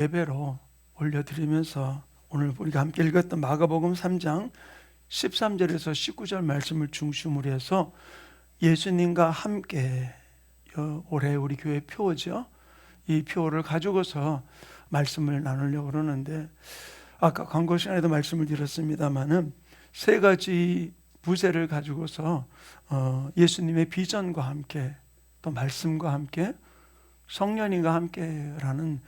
예배로 올려드리면서 오늘 우리가 함께 읽었던 마가복음 3장 13절에서 19절 말씀을 중심으로 해서 예수님과 함께, 올해 우리 교회 표죠. 이 표를 가지고서 말씀을 나누려고 그러는데, 아까 광고 시간에도 말씀을 드렸습니다마는 세 가지 부제를 가지고서 예수님의 비전과 함께, 또 말씀과 함께, 성령님과 함께라는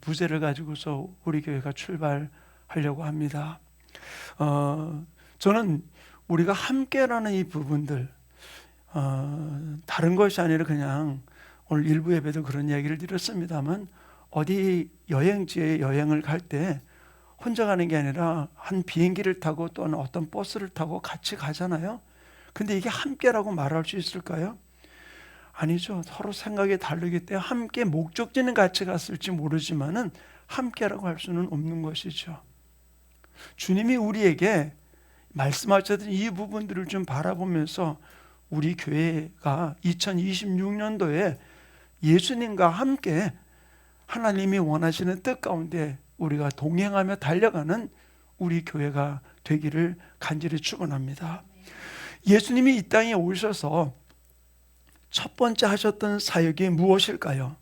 부제를 가지고서 우리 교회가 출발하려고 합니다. 저는 우리가 함께라는 이 부분들, 다른 것이 아니라 그냥 오늘 일부 예배도 그런 이야기를 드렸습니다만, 어디 여행지에 여행을 갈 때 혼자 가는 게 아니라 한 비행기를 타고 또는 어떤 버스를 타고 같이 가잖아요. 근데 이게 함께라고 말할 수 있을까요? 아니죠. 서로 생각이 다르기 때문에 함께 목적지는 같이 갔을지 모르지만은 함께라고 할 수는 없는 것이죠. 주님이 우리에게 말씀하셨던 이 부분들을 좀 바라보면서 우리 교회가 2026년도에 예수님과 함께 하나님이 원하시는 뜻 가운데 우리가 동행하며 달려가는 우리 교회가 되기를 간절히 축원합니다. 예수님이 이 땅에 오셔서 첫 번째 하셨던 사역이 무엇일까요?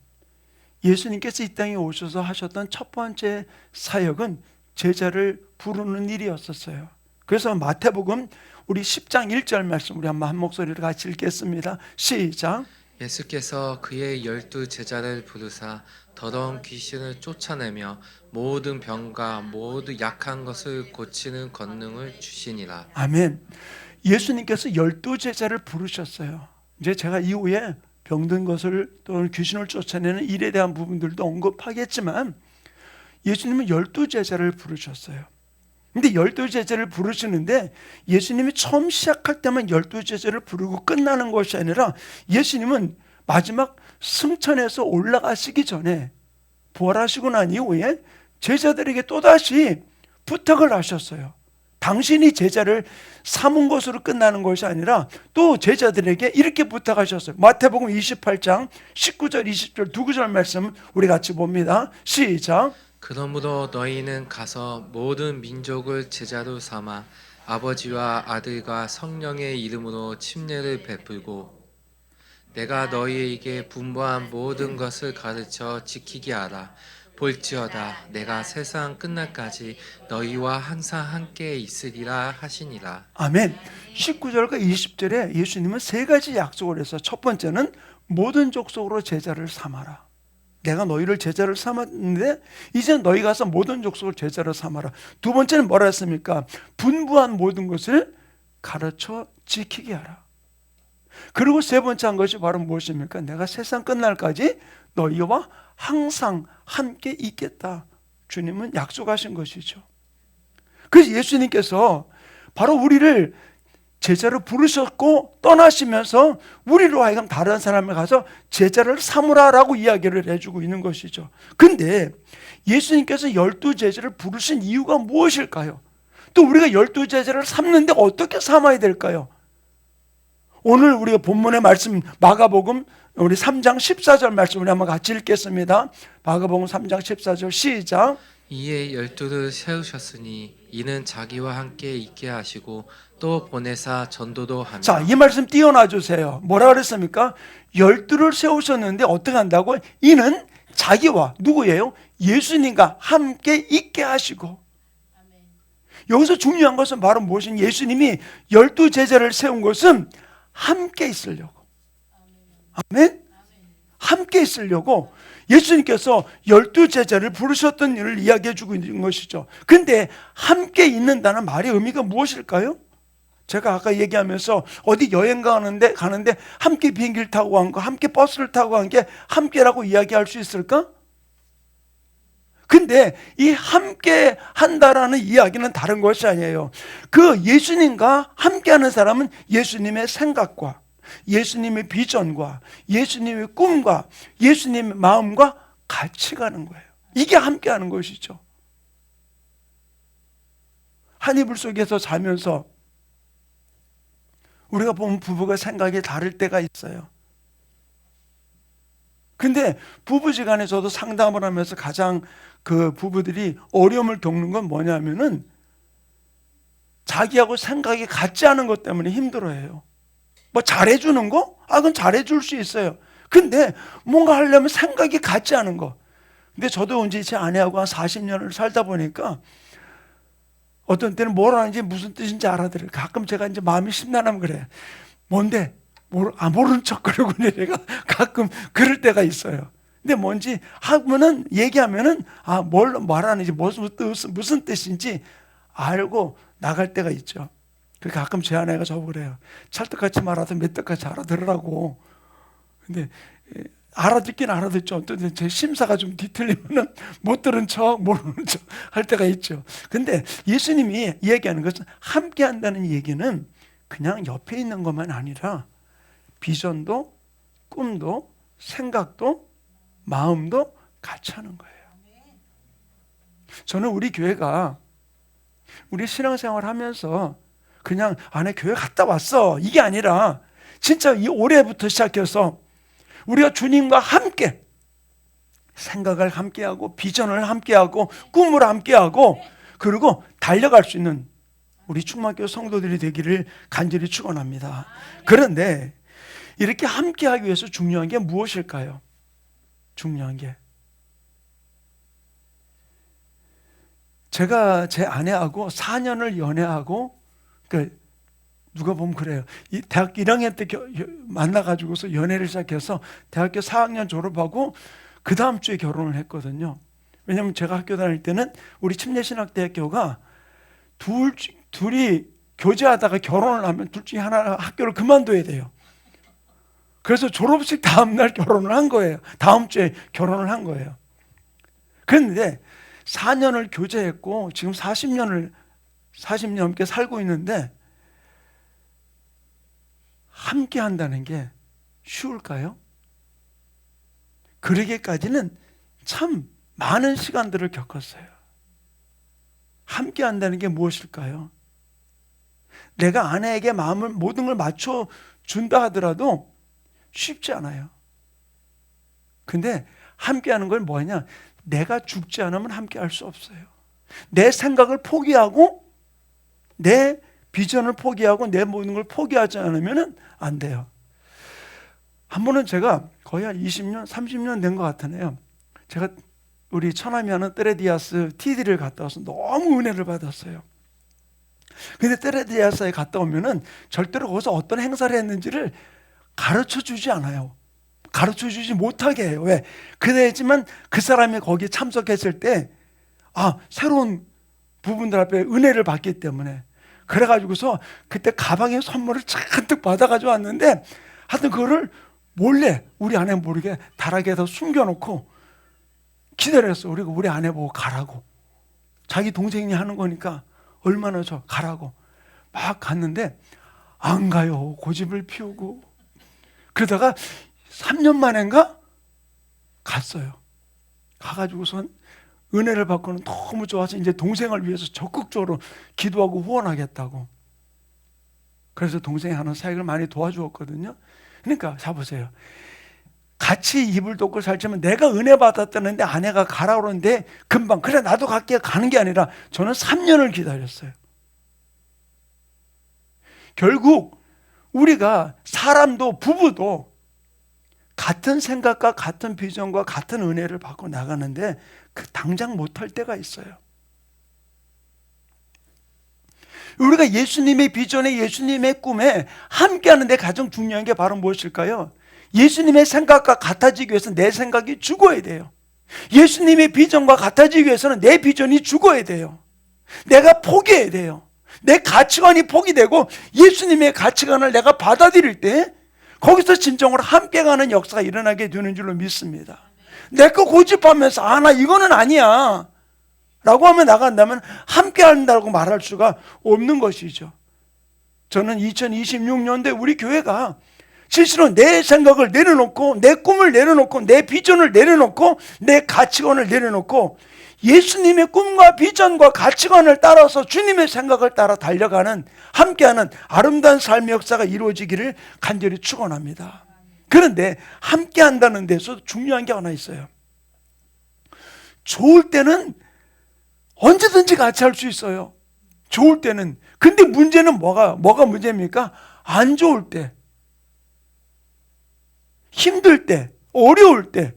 예수님께서 이 땅에 오셔서 하셨던 첫 번째 사역은 제자를 부르는 일이었었어요. 그래서 마태복음 우리 10장 1절 말씀 우리 한번 한 목소리로 같이 읽겠습니다. 시작. 예수께서 그의 12 제자를 부르사 더러운 귀신을 쫓아내며 모든 병과 모든 약한 것을 고치는 권능을 주시니라. 아멘. 예수님께서 12 제자를 부르셨어요. 이제 제가 이후에 병든 것을 또는 귀신을 쫓아내는 일에 대한 부분들도 언급하겠지만 예수님은 12 제자를 부르셨어요. 근데 12 제자를 부르시는데 예수님이 처음 시작할 때만 12 제자를 부르고 끝나는 것이 아니라 예수님은 마지막 승천에서 올라가시기 전에 부활하시고 난 이후에 제자들에게 또다시 부탁을 하셨어요. 당신이 제자를 삼은 것으로 끝나는 것이 아니라 또 제자들에게 이렇게 부탁하셨어요. 마태복음 28장 19절 20절 두 구절 말씀 우리 같이 봅니다. 시작. 그러므로 너희는 가서 모든 민족을 제자로 삼아 아버지와 아들과 성령의 이름으로 침례를 베풀고 내가 너희에게 분부한 모든 것을 가르쳐 지키게 하라. 볼지어다 내가 세상 끝날까지 너희와 항상 함께 있으리라 하시니라. 아멘. 19절과 20절에 예수님은 세 가지 약속을 해서 첫 번째는 모든 족속으로 제자를 삼아라. 내가 너희를 제자를 삼았는데 이제 너희 가서 모든 족속을 제자로 삼아라. 두 번째는 뭐라 했습니까? 분부한 모든 것을 가르쳐 지키게 하라. 그리고 세 번째 한 것이 바로 무엇입니까? 내가 세상 끝날까지 너희와 항상 함께 있겠다. 주님은 약속하신 것이죠. 그래서 예수님께서 바로 우리를 제자로 부르셨고 떠나시면서 우리로 하여금 다른 사람에 가서 제자를 삼으라라고 이야기를 해주고 있는 것이죠. 근데 예수님께서 12 제자를 부르신 이유가 무엇일까요? 또 우리가 12 제자를 삼는데 어떻게 삼아야 될까요? 오늘 우리가 본문의 말씀 마가복음 우리 3장 14절 말씀 우리 한번 같이 읽겠습니다. 마가복음 3장 14절 시작. 이에 12를 세우셨으니 이는 자기와 함께 있게 하시고 또 보내사 전도도 하며. 자, 이 말씀 띄워놔 주세요. 뭐라 그랬습니까? 12를 세우셨는데 어떻게 한다고? 이는 자기와 누구예요? 예수님과 함께 있게 하시고. 여기서 중요한 것은 바로 무엇이냐? 예수님이 12 제자를 세운 것은 함께 있으려고. 아멘? 함께 있으려고 예수님께서 12 제자를 부르셨던 일을 이야기해 주고 있는 것이죠. 근데 함께 있는다는 말의 의미가 무엇일까요? 제가 아까 얘기하면서 어디 여행 가는데 함께 비행기를 타고 간 거, 함께 버스를 타고 간 게 함께라고 이야기할 수 있을까? 근데 이 함께 한다라는 이야기는 다른 것이 아니에요. 그 예수님과 함께하는 사람은 예수님의 생각과 예수님의 비전과 예수님의 꿈과 예수님의 마음과 같이 가는 거예요. 이게 함께하는 것이죠. 한 이불 속에서 자면서 우리가 보면 부부가 생각이 다를 때가 있어요. 근데 부부지간에 저도 상담을 하면서 가장 그 부부들이 어려움을 겪는 건 뭐냐면은 자기하고 생각이 같지 않은 것 때문에 힘들어해요. 뭐 잘해주는 거? 그건 잘해줄 수 있어요. 근데 뭔가 하려면 생각이 같지 않은 거. 근데 저도 이제 제 아내하고 한 40년을 살다 보니까 어떤 때는 뭘 하는지 무슨 뜻인지 알아들어요. 가끔 제가 이제 마음이 심란하면 그래요. 뭔데? 모르는 척 그러고 내가 가끔 그럴 때가 있어요. 근데 뭔지 하면은 얘기하면은 뭘 말하는지 무슨 뜻인지 알고 나갈 때가 있죠. 그러니까 가끔 제 아내가 저보고 그래요. 찰떡같이 말하든 멧떡같이 알아들으라고. 근데 알아듣긴 알아듣죠. 또 제 심사가 좀 뒤틀리면은 못 들은 척 모르는 척 할 때가 있죠. 근데 예수님이 이야기하는 것은 함께 한다는 얘기는 그냥 옆에 있는 것만 아니라 비전도 꿈도 생각도 마음도 같이 하는 거예요. 저는 우리 교회가 우리 신앙생활 하면서 그냥 내 교회 갔다 왔어 이게 아니라 진짜 이 올해부터 시작해서 우리가 주님과 함께 생각을 함께하고 비전을 함께하고 꿈을 함께하고 그리고 달려갈 수 있는 우리 충만교회 성도들이 되기를 간절히 축원합니다. 그런데 이렇게 함께하기 위해서 중요한 게 무엇일까요? 중요한 게 제가 제 아내하고 4년을 연애하고 누가 보면 그래요. 이 대학교 1학년 때 만나가지고서 연애를 시작해서 대학교 4학년 졸업하고 그 다음 주에 결혼을 했거든요. 왜냐하면 제가 학교 다닐 때는 우리 침례신학대학교가 둘이 교제하다가 결혼을 하면 둘 중에 하나 학교를 그만둬야 돼요. 그래서 졸업식 다음 날 결혼을 한 거예요. 다음 주에 결혼을 한 거예요. 그런데 4년을 교제했고 지금 40년 넘게 살고 있는데 함께 한다는 게 쉬울까요? 그러기까지는 참 많은 시간들을 겪었어요. 함께 한다는 게 무엇일까요? 내가 아내에게 모든 걸 맞춰준다 하더라도 쉽지 않아요. 근데 함께 하는 건 뭐냐? 내가 죽지 않으면 함께 할 수 없어요. 내 생각을 포기하고 내 비전을 포기하고 내 모든 걸 포기하지 않으면 안 돼요. 한 번은 제가 거의 한 20년, 30년 된 것 같으네요. 제가 우리 처남이 하는 테레디아스 TD를 갔다 와서 너무 은혜를 받았어요. 근데 테레디아스에 갔다 오면은 절대로 거기서 어떤 행사를 했는지를 가르쳐 주지 않아요. 가르쳐 주지 못하게 해요. 왜? 그래야지만 그 사람이 거기에 참석했을 때 새로운 부분들 앞에 은혜를 받기 때문에. 그래가지고서 그때 가방에 선물을 잔뜩 받아가지고 왔는데 하여튼 그거를 몰래 우리 아내 모르게 다락에서 숨겨놓고 기다렸어. 우리 아내 보고 가라고. 자기 동생이 하는 거니까 얼마나 가라고. 막 갔는데 안 가요. 고집을 피우고. 그러다가 3년 만인가 갔어요. 가가지고선 은혜를 받고는 너무 좋아서 이제 동생을 위해서 적극적으로 기도하고 후원하겠다고. 그래서 동생이 하는 사역을 많이 도와주었거든요. 그러니까 잡으세요. 같이 이불 덮고 살지만 내가 은혜 받았다는데 아내가 가라 그러는데 금방 그래 나도 갈게 가는 게 아니라 저는 3년을 기다렸어요. 결국 우리가 사람도 부부도 같은 생각과 같은 비전과 같은 은혜를 받고 나가는데 당장 못할 때가 있어요. 우리가 예수님의 비전에 예수님의 꿈에 함께하는데 가장 중요한 게 바로 무엇일까요? 예수님의 생각과 같아지기 위해서는 내 생각이 죽어야 돼요. 예수님의 비전과 같아지기 위해서는 내 비전이 죽어야 돼요. 내가 포기해야 돼요. 내 가치관이 포기되고 예수님의 가치관을 내가 받아들일 때 거기서 진정으로 함께 가는 역사가 일어나게 되는 줄로 믿습니다. 내 거 고집하면서 나 이거는 아니야 라고 하면 나간다면 함께 한다고 말할 수가 없는 것이죠. 저는 2026년도에 우리 교회가 실제로 내 생각을 내려놓고 내 꿈을 내려놓고 내 비전을 내려놓고 내 가치관을 내려놓고 예수님의 꿈과 비전과 가치관을 따라서 주님의 생각을 따라 달려가는 함께하는 아름다운 삶의 역사가 이루어지기를 간절히 축원합니다. 그런데 함께 한다는 데서 중요한 게 하나 있어요. 좋을 때는 언제든지 같이 할 수 있어요. 좋을 때는. 근데 문제는 뭐가 문제입니까? 안 좋을 때, 힘들 때, 어려울 때,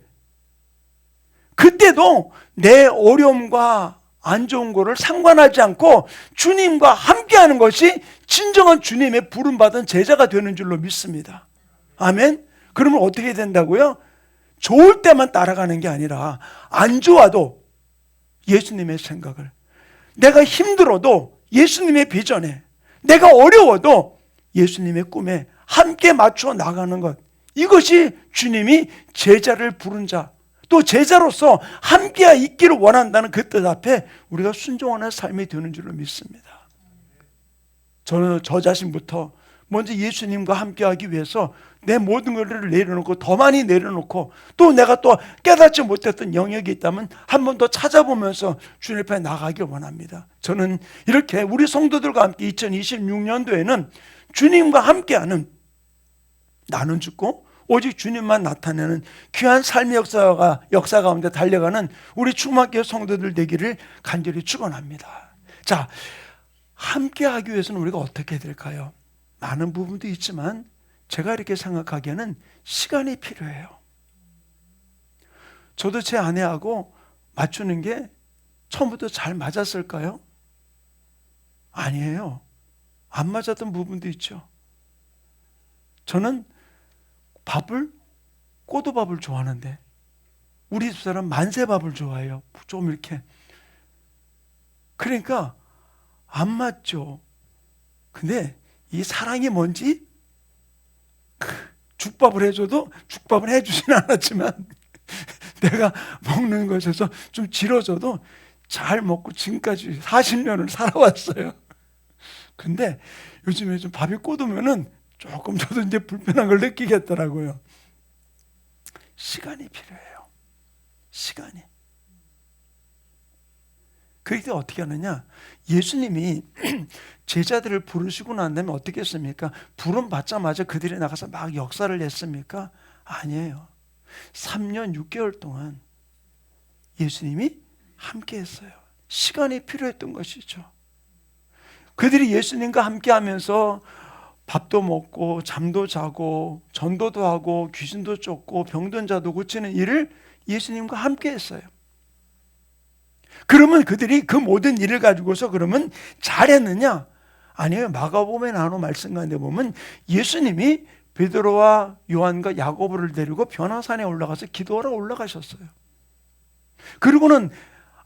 그때도 내 어려움과 안 좋은 거를 상관하지 않고 주님과 함께하는 것이 진정한 주님의 부름받은 제자가 되는 줄로 믿습니다. 아멘. 그러면 어떻게 된다고요? 좋을 때만 따라가는 게 아니라 안 좋아도 예수님의 생각을, 내가 힘들어도 예수님의 비전에, 내가 어려워도 예수님의 꿈에 함께 맞춰 나가는 것, 이것이 주님이 제자를 부른 자, 또 제자로서 함께 있기를 원한다는 그 뜻 앞에 우리가 순종하는 삶이 되는 줄로 믿습니다. 저는 저 자신부터 먼저 예수님과 함께하기 위해서 내 모든 것을 내려놓고, 더 많이 내려놓고, 또 내가 또 깨닫지 못했던 영역이 있다면 한 번 더 찾아보면서 주님 앞에 나가길 원합니다. 저는 이렇게 우리 성도들과 함께 2026년도에는 주님과 함께하는, 나는 죽고 오직 주님만 나타내는 귀한 삶의 역사 가운데 달려가는 우리 충만교회 성도들 되기를 간절히 축원합니다. 자, 함께하기 위해서는 우리가 어떻게 해야 될까요? 많은 부분도 있지만 제가 이렇게 생각하기에는 시간이 필요해요. 저도 제 아내하고 맞추는 게 처음부터 잘 맞았을까요? 아니에요. 안 맞았던 부분도 있죠. 저는 꼬두밥을 좋아하는데 우리 집사람 만세밥을 좋아해요. 좀 이렇게. 그러니까 안 맞죠. 근데 이 사랑이 뭔지, 죽밥을 해줘도 죽밥을 해주진 않았지만 내가 먹는 것에서 좀 지러져도 잘 먹고 지금까지 40년을 살아왔어요. 근데 요즘에 좀 밥이 꼬두면은 조금 저도 이제 불편한 걸 느끼겠더라고요. 시간이 필요해요. 시간이. 그럴 때 어떻게 하느냐? 예수님이 제자들을 부르시고 난 다음에 어떻게 했습니까? 부름 받자마자 그들이 나가서 막 역사를 했습니까? 아니에요. 3년 6개월 동안 예수님이 함께 했어요. 시간이 필요했던 것이죠. 그들이 예수님과 함께 하면서 밥도 먹고 잠도 자고 전도도 하고 귀신도 쫓고 병든 자도 고치는 일을 예수님과 함께 했어요. 그러면 그들이 그 모든 일을 가지고서 그러면 잘했느냐? 아니에요. 마가복음에 나오는 말씀 가운데 보면 예수님이 베드로와 요한과 야고보를 데리고 변화산에 올라가서 기도하러 올라가셨어요. 그리고는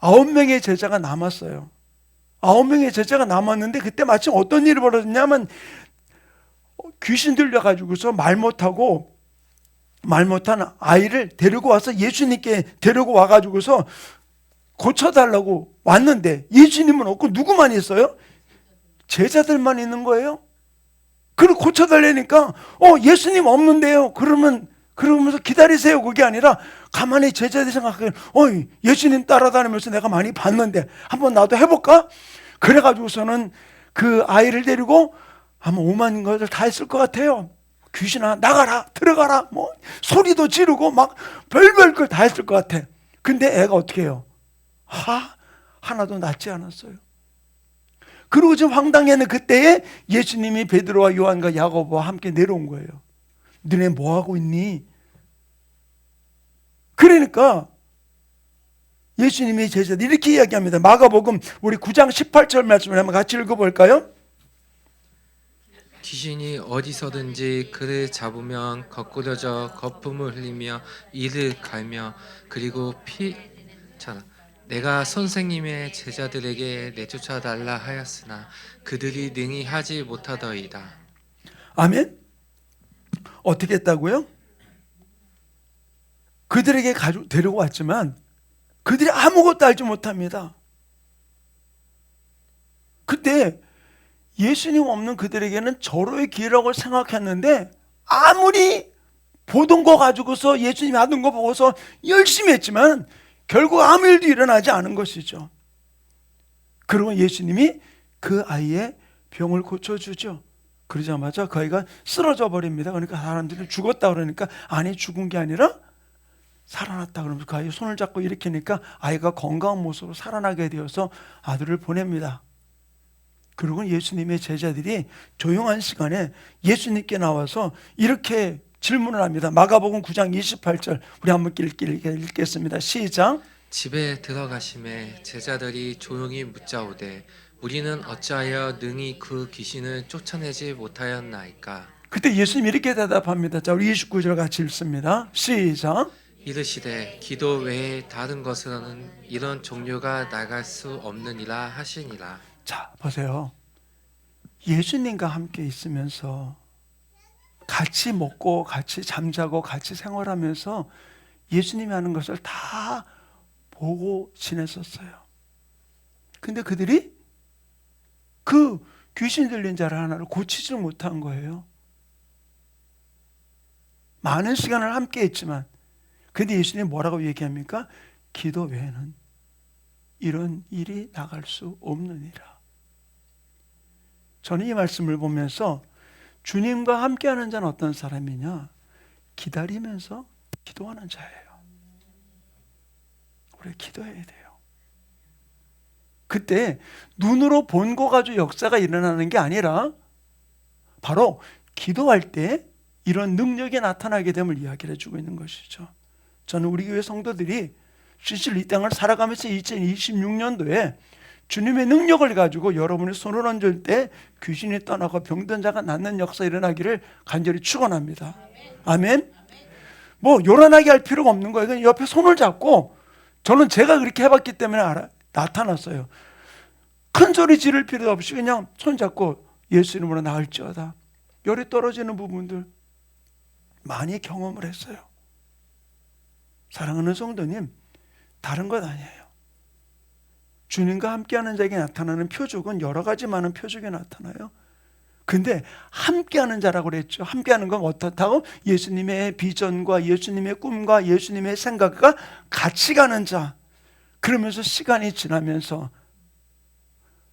9명의 제자가 남았어요. 9명의 제자가 남았는데 그때 마침 어떤 일이 벌어졌냐면 귀신 들려가지고서 말 못한 아이를 데리고 와서 예수님께 데리고 와가지고서 고쳐달라고 왔는데 예수님은 없고 누구만 있어요? 제자들만 있는 거예요. 그리고 고쳐달라니까 예수님 없는데요. 그러면서 기다리세요. 그게 아니라 가만히 제자들이 생각해요. 예수님 따라다니면서 내가 많이 봤는데 한번 나도 해볼까? 그래가지고서는 그 아이를 데리고 아마 5만 것을 다 했을 것 같아요. 귀신아 나가라 들어가라 뭐 소리도 지르고 막 별별 걸 다 했을 것 같아. 근데 애가 어떻게 해요? 하나도 낫지 않았어요. 그리고 좀 황당해는 그때에 예수님이 베드로와 요한과 야고보와 함께 내려온 거예요. 너네 뭐 하고 있니? 그러니까 예수님의 제자들이 이렇게 이야기합니다. 마가복음 우리 9장 18절 말씀을 한번 같이 읽어볼까요? 귀신이 어디서든지 그를 잡으면 거꾸러져 거품을 흘리며 이를 갈며 그리고 내가 선생님의 제자들에게 내쫓아 달라 하였으나 그들이 능히 하지 못하더이다. 아멘. 어떻게 했다고요? 그들에게 데리고 왔지만 그들이 아무것도 알지 못합니다. 그때 예수님 없는 그들에게는 절호의 기회라고 생각했는데 아무리 보던 거 가지고서 예수님이 하던 거 보고서 열심히 했지만 결국 아무 일도 일어나지 않은 것이죠. 그러고 예수님이 그 아이의 병을 고쳐주죠. 그러자마자 그 아이가 쓰러져 버립니다. 그러니까 사람들이 죽었다 그러니까 아니 죽은 게 아니라 살아났다 그러면서 그 아이 손을 잡고 일으키니까 아이가 건강한 모습으로 살아나게 되어서 아들을 보냅니다. 그리고 예수님의 제자들이 조용한 시간에 예수님께 나와서 이렇게 질문을 합니다. 마가복음 9장 28절 우리 한번 읽겠습니다. 시작. 집에 들어가심에 제자들이 조용히 묻자오되 우리는 어찌하여 능히 그 귀신을 쫓아내지 못하였나이까. 그때 예수님이 이렇게 대답합니다. 자, 우리 29절 같이 읽습니다. 시작. 이르시되 기도 외에 다른 것으로는 이런 종류가 나갈 수 없느니라 하시니라. 자, 보세요. 예수님과 함께 있으면서 같이 먹고 같이 잠자고 같이 생활하면서 예수님이 하는 것을 다 보고 지냈었어요. 근데 그들이 그 귀신 들린 자를 하나를 고치지 못한 거예요. 많은 시간을 함께 했지만 근데 예수님이 뭐라고 얘기합니까? 기도 외에는 이런 일이 나갈 수 없느니라. 저는 이 말씀을 보면서 주님과 함께하는 자는 어떤 사람이냐? 기다리면서 기도하는 자예요. 우리 기도해야 돼요. 그때 눈으로 본 거 가지고 역사가 일어나는 게 아니라 바로 기도할 때 이런 능력이 나타나게 됨을 이야기를 해주고 있는 것이죠. 저는 우리 교회 성도들이 실실 이 땅을 살아가면서 2026년도에 주님의 능력을 가지고 여러분의 손을 얹을 때 귀신이 떠나고 병든 자가 낫는 역사 일어나기를 간절히 축원합니다. 아멘. 뭐 요란하게 할 필요가 없는 거예요. 그냥 옆에 손을 잡고 저는 제가 그렇게 해봤기 때문에 나타났어요. 큰 소리 지를 필요도 없이 그냥 손 잡고 예수 이름으로 나을지어다. 열이 떨어지는 부분들 많이 경험을 했어요. 사랑하는 성도님, 다른 것 아니에요. 주님과 함께하는 자에게 나타나는 표적은 여러 가지 많은 표적이 나타나요. 근데 함께하는 자라고 그랬죠. 함께하는 건 어떻다고? 예수님의 비전과 예수님의 꿈과 예수님의 생각과 같이 가는 자. 그러면서 시간이 지나면서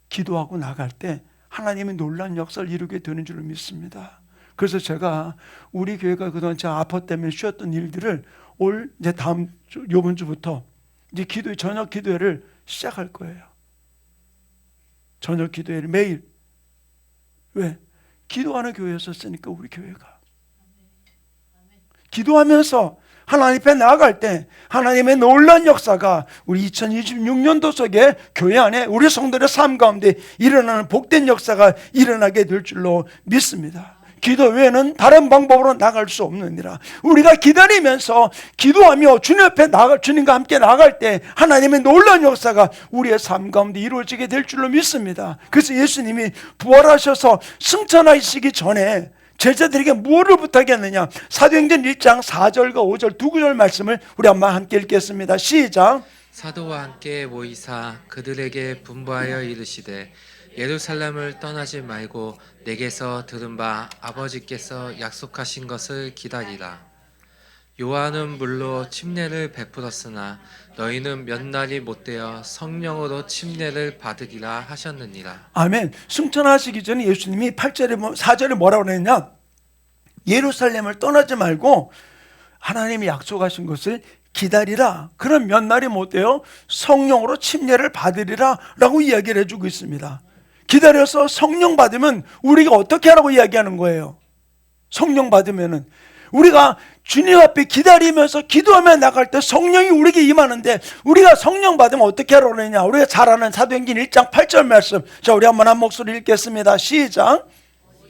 기도하고 나갈 때 하나님의 놀라운 역사를 이루게 되는 줄을 믿습니다. 그래서 제가 우리 교회가 그동안 제가 아파 때문에 쉬었던 일들을 이제 요번 주부터 이제 저녁 기도회를 시작할 거예요. 저녁 기도회를 매일. 왜? 기도하는 교회였었으니까 우리 교회가. 기도하면서 하나님 앞에 나아갈 때 하나님의 놀라운 역사가 우리 2026년도 속에 교회 안에 우리 성도들의 삶 가운데 일어나는 복된 역사가 일어나게 될 줄로 믿습니다. 기도 외에는 다른 방법으로 나갈 수 없느니라. 우리가 기다리면서 기도하며 주님 앞에 주님과 함께 나갈 때 하나님의 놀라운 역사가 우리의 삶 가운데 이루어지게 될 줄로 믿습니다. 그래서 예수님이 부활하셔서 승천하시기 전에 제자들에게 무엇을 부탁했느냐? 사도행전 1장 4절과 5절 두 구절 말씀을 우리 한번 함께 읽겠습니다. 시작. 사도와 함께 모이사 그들에게 분부하여 이르시되 예루살렘을 떠나지 말고 내게서 들은 바 아버지께서 약속하신 것을 기다리라. 요한은 물로 침례를 베풀었으나 너희는 몇 날이 못되어 성령으로 침례를 받으리라 하셨느니라. 아멘. 승천하시기 전에 예수님이 4절에 뭐라고 그랬냐? 예루살렘을 떠나지 말고 하나님이 약속하신 것을 기다리라. 그럼 몇 날이 못돼요? 성령으로 침례를 받으리라 라고 이야기를 해주고 있습니다. 기다려서 성령 받으면 우리가 어떻게 하라고 이야기하는 거예요? 성령 받으면은 우리가 주님 앞에 기다리면서 기도하며 나갈 때 성령이 우리에게 임하는데 우리가 성령 받으면 어떻게 하라고 그러냐? 우리가 잘 아는 사도행전 1장 8절 말씀. 자, 우리 한번 한 목소리 읽겠습니다. 시작.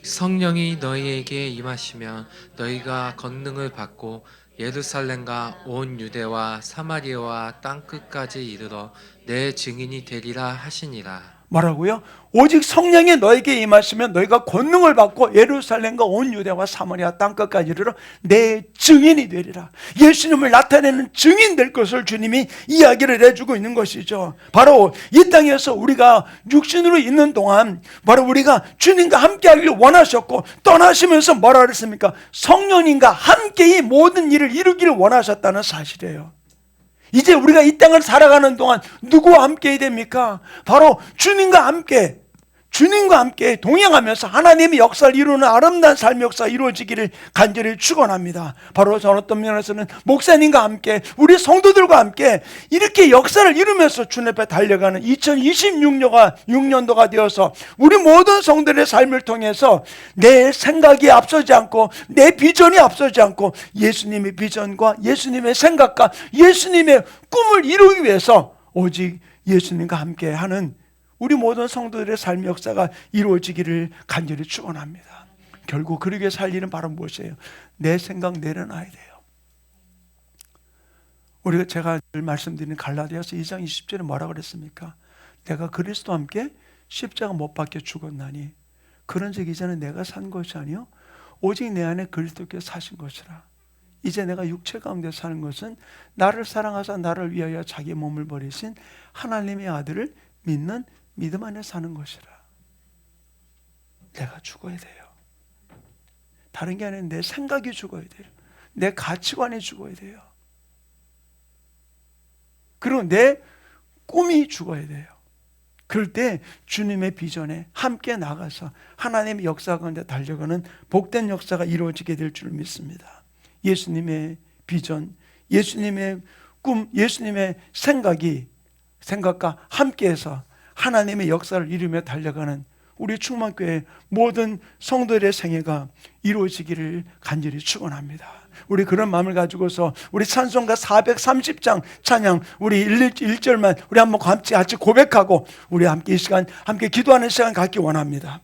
성령이 너희에게 임하시면 너희가 권능을 받고 예루살렘과 온 유대와 사마리아와 땅 끝까지 이르러 내 증인이 되리라 하시니라. 뭐라고요? 오직 성령이 너에게 임하시면 너희가 권능을 받고 예루살렘과 온 유대와 사마리아 땅끝까지 이르러 내 증인이 되리라. 예수님을 나타내는 증인 될 것을 주님이 이야기를 해주고 있는 것이죠. 바로 이 땅에서 우리가 육신으로 있는 동안 바로 우리가 주님과 함께하기를 원하셨고 떠나시면서 뭐라 그랬습니까? 성령님과 함께 이 모든 일을 이루기를 원하셨다는 사실이에요. 이제 우리가 이 땅을 살아가는 동안 누구와 함께 해야 됩니까? 바로 주님과 함께 주님과 함께 동행하면서 하나님의 역사를 이루는 아름다운 삶의 역사가 이루어지기를 간절히 축원합니다. 바로 저는 어떤 면에서는 목사님과 함께 우리 성도들과 함께 이렇게 역사를 이루면서 주님 앞에 달려가는 2026년도가 되어서 우리 모든 성도들의 삶을 통해서 내 생각이 앞서지 않고 내 비전이 앞서지 않고 예수님의 비전과 예수님의 생각과 예수님의 꿈을 이루기 위해서 오직 예수님과 함께 하는 우리 모든 성도들의 삶의 역사가 이루어지기를 간절히 축원합니다. 결국 그러게 살 일은 바로 무엇이에요? 내 생각 내려놔야 돼요. 우리가 제가 늘 말씀드리는 갈라디아서 2장 20절에 뭐라 그랬습니까? 내가 그리스도와 함께 십자가 못 박혀 죽었나니 그런즉 이제는 내가 산 것이 아니요 오직 내 안에 그리스도께서 사신 것이라. 이제 내가 육체 가운데 사는 것은 나를 사랑하사 나를 위하여 자기 몸을 버리신 하나님의 아들을 믿는 믿음 안에 사는 것이라. 내가 죽어야 돼요. 다른 게 아니라 내 생각이 죽어야 돼요. 내 가치관이 죽어야 돼요. 그리고 내 꿈이 죽어야 돼요. 그럴 때 주님의 비전에 함께 나가서 하나님의 역사 가운데 달려가는 복된 역사가 이루어지게 될 줄 믿습니다. 예수님의 비전, 예수님의 꿈, 예수님의 생각과 함께해서 하나님의 역사를 이루며 달려가는 우리 충만교회 모든 성도들의 생애가 이루어지기를 간절히 축원합니다. 우리 그런 마음을 가지고서 우리 찬송가 430장 찬양 우리 1절만 우리 한번 같이 고백하고 우리 함께 이 시간 함께 기도하는 시간 갖기 원합니다.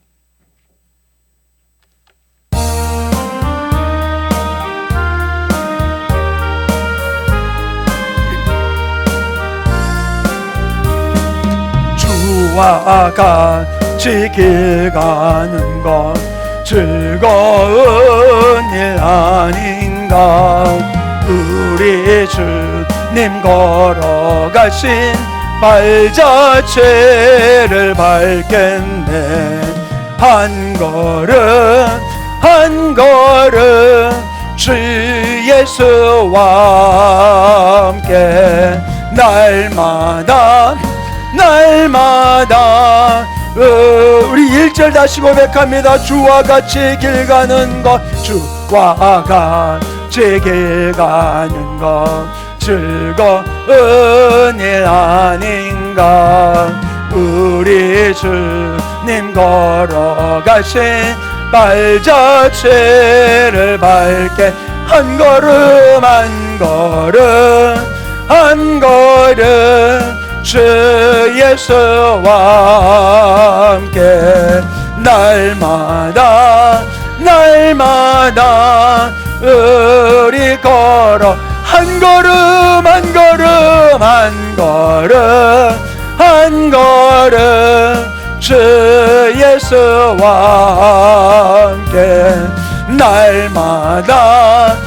주와 같이 길 가는 것 즐거운 일 아닌가. 우리 주님 걸어가신 발 자체를 밟겠네. 한 걸음 주 예수와 함께 날마다 우리 1절 다시 고백합니다. 주와 같이 길 가는 것 주와 같이 길 가는 것 즐거운 일 아닌가. 우리 주님 걸어가신 발 자체를 밟게 한 걸음 주 예수와 함께 날마다 우리 걸어 한 걸음 주 예수와 함께 날마다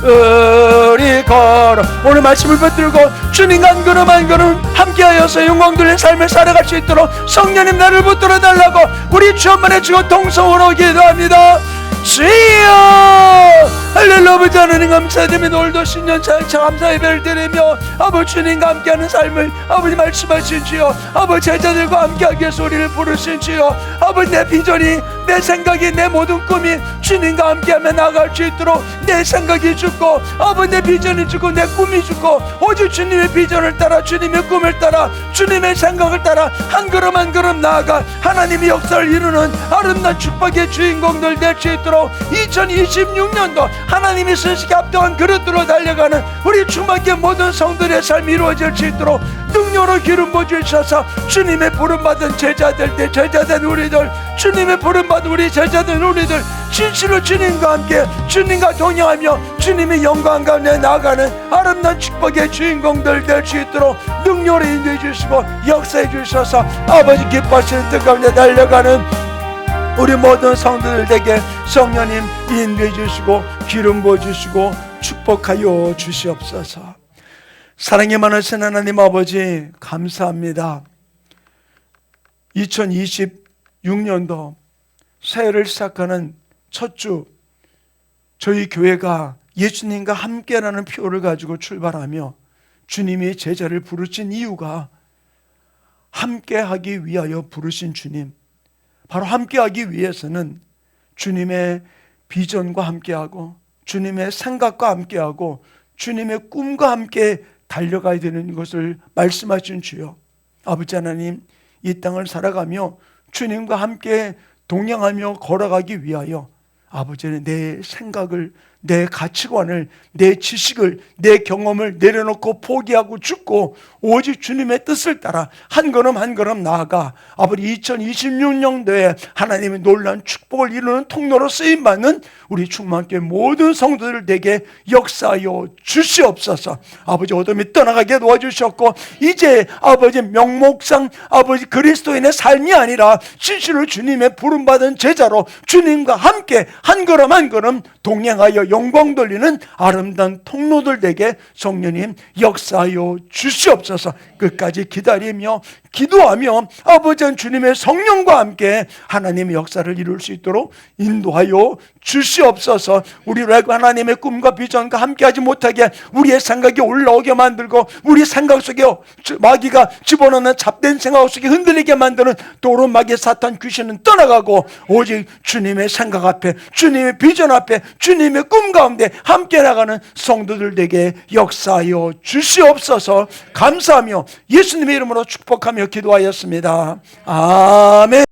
우리 걸어 오늘 말씀을 붙들고 주님과 한 걸음 함께하여서 영광 돌린 삶을 살아갈 수 있도록 성령님 나를 붙들어 달라고 우리 주 한번에 주고 동성으로 기도합니다. 주여 할렐루야. 아버지 하나님 감사드립니다. 오늘도 신년차차 감사 예배를 드리며 아버지 주님과 함께하는 삶을 아버지 말씀하신 주여 아버지 제자들과 함께하기 위해서 우리를 부르신 주여 아버지 내 비전이 내 생각이 내 모든 꿈이 주님과 함께하며 나아갈 수 있도록 내 생각이 죽고 아버지 내 비전이 죽고 내 꿈이 죽고 오직 주님의 비전을 따라 주님의 꿈을 따라 주님의 생각을 따라 한 걸음 나아가 하나님의 역사를 이루는 아름다운 축복의 주인공들 될 수 있도록 2026년도 하나님이 쓰시기 합당한 그릇으로 달려가는 우리 충만교회 모든 성도들의 삶이 이루어질 수 있도록 능력으로 기름 부어주셔서 주님의 부름받은 제자들 내 제자된 우리들 주님의 부름받은 우리 제자된 우리들 진실로 주님과 함께 주님과 동행하며 주님의 영광 가운데 나아가는 아름다운 축복의 주인공들 될 수 있도록 능력으로 인도해 주시고 역사해 주셔서 아버지 기뻐하시는 뜻 가운데 달려가는 우리 모든 성도들에게 성령님 인도해 주시고 기름 부어주시고 축복하여 주시옵소서. 사랑이 많으신 하나님 아버지 감사합니다. 2026년도 새해를 시작하는 첫 주 저희 교회가 예수님과 함께라는 표를 가지고 출발하며 주님이 제자를 부르신 이유가 함께하기 위하여 부르신 주님, 바로 함께하기 위해서는 주님의 비전과 함께하고 주님의 생각과 함께하고 주님의 꿈과 함께 달려가야 되는 것을 말씀하신 주여, 아버지 하나님, 이 땅을 살아가며 주님과 함께 동행하며 걸어가기 위하여 아버지는 내 생각을, 내 가치관을, 내 지식을, 내 경험을 내려놓고 포기하고 죽고 오직 주님의 뜻을 따라 한 걸음 한 걸음 나아가 아버지 2026년도에 하나님의 놀라운 축복을 이루는 통로로 쓰임받는 우리 충만교회 모든 성도들 되게 역사하여 주시옵소서. 아버지, 어둠이 떠나가게 도와주셨고 이제 아버지 명목상 아버지 그리스도인의 삶이 아니라 진실로 주님의 부름받은 제자로 주님과 함께 한 걸음 한 걸음 동행하여 영광 돌리는 아름다운 통로들 되게 성령님 역사하여 주시옵소서. 끝까지 기다리며 기도하며 아버지 주님의 성령과 함께 하나님의 역사를 이룰 수 있도록 인도하여 주시옵소서. 우리를 하나님의 꿈과 비전과 함께하지 못하게 우리의 생각이 올라오게 만들고 우리 생각 속에 마귀가 집어넣는 잡된 생각 속에 흔들리게 만드는 도루마귀 사탄 귀신은 떠나가고 오직 주님의 생각 앞에 주님의 비전 앞에 주님의 꿈 가운데 함께 나가는 성도들 되게 역사하여 주시옵소서. 감사하며 예수님의 이름으로 축복하며 기도하였습니다. 아멘.